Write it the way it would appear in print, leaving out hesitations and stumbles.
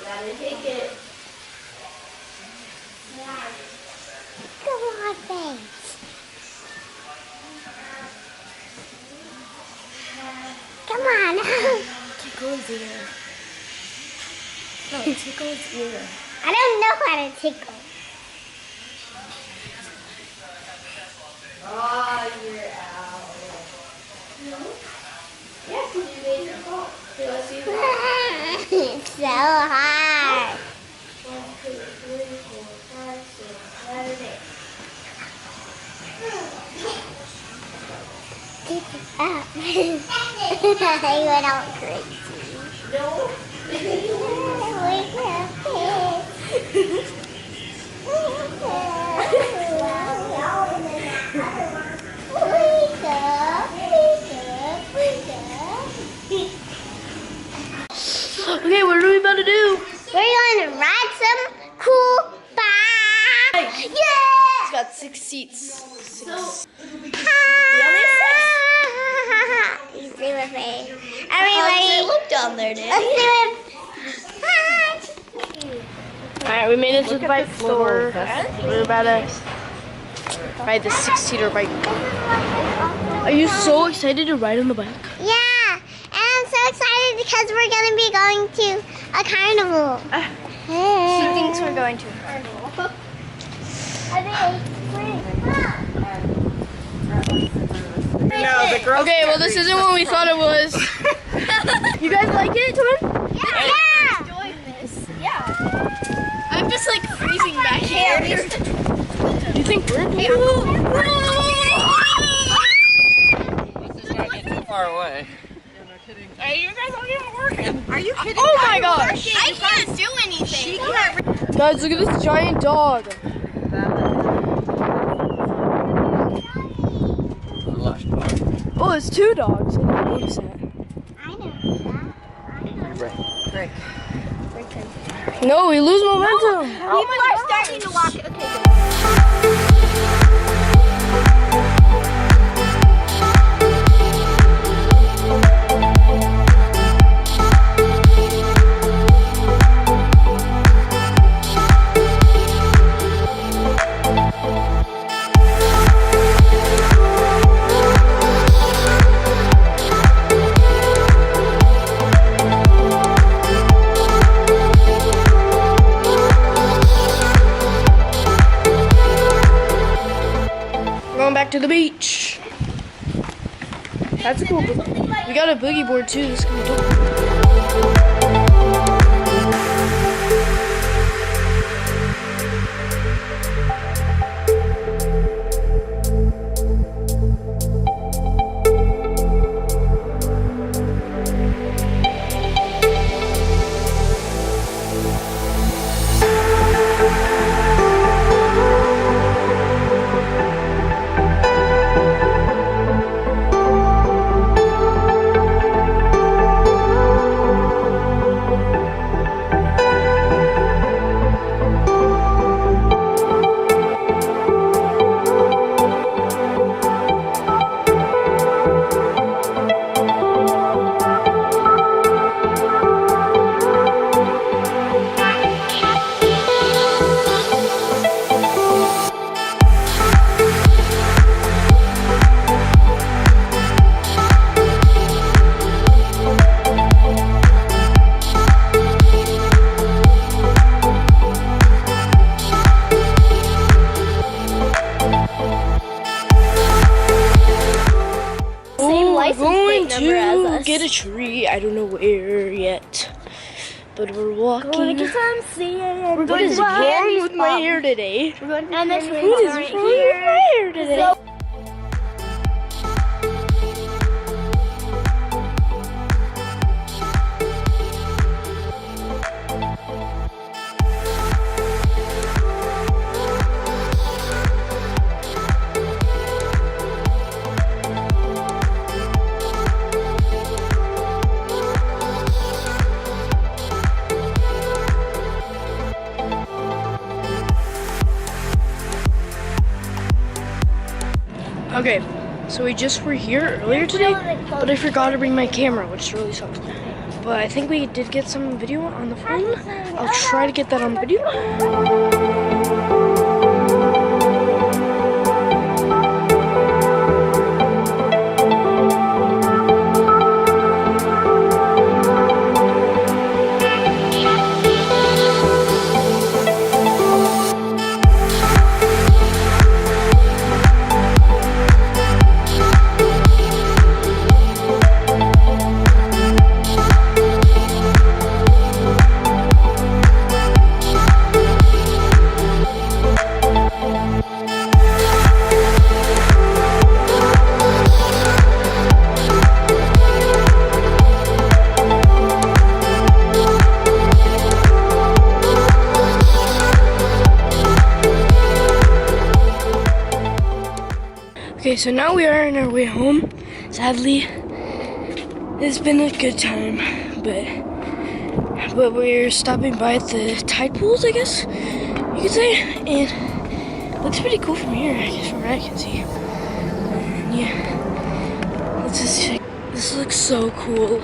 Gotta take it. Come on, face. Come on. Tickle his ear. No, tickle his ear. I don't know how to tickle. Oh, you're out. No? Yeah, because you made your fault. Okay, let's see that. It's so hard. 1, 2, 3, 4, 5, 6, 7, 8. Keep it up. I went all crazy. No. Wake up, wake up, wake up. Okay, what are we about to do? We're going to ride some cool bikes. It's Yeah! got 6 seats. 6. You see my face. How does it Everybody, look down there, let's Daddy? do it. Alright, we made it to the bike store. We're about to ride the 6-seater bike. Are you so excited to ride on the bike? Yeah, and I'm so excited because we're going to be going to a carnival. She thinks we're going to a carnival. Okay, well this isn't what we thought it was. You guys like it, Twin? Yeah! Enjoying this. Yeah. I'm just like freezing back here. You think we're This is gonna get too far away. Hey, you guys aren't even working. Are you kidding? Oh my gosh. I can't do anything. Guys, look at this giant dog. Oh, it's 2 dogs. I didn't notice that. I know that. No, we lose momentum. People are starting to walk. Okay, good. Going back to the beach. That's a cool. We got a boogie board too. This is gonna be dope. Get a tree. I don't know where yet, but we're walking. Going to get some sand. We're going to to wrong with my hair today. And the twins What is aren't wrong with here. my hair today? Okay, So we just were here earlier today, but I forgot to bring my camera, which really sucks. But I think we did get some video on the phone. I'll try to get that on video. Okay, so now we are on our way home. Sadly, it's been a good time, but we're stopping by at the tide pools, I guess you could say, and it looks pretty cool from here, I guess, from what I can see. And yeah, let's just check. This looks so cool.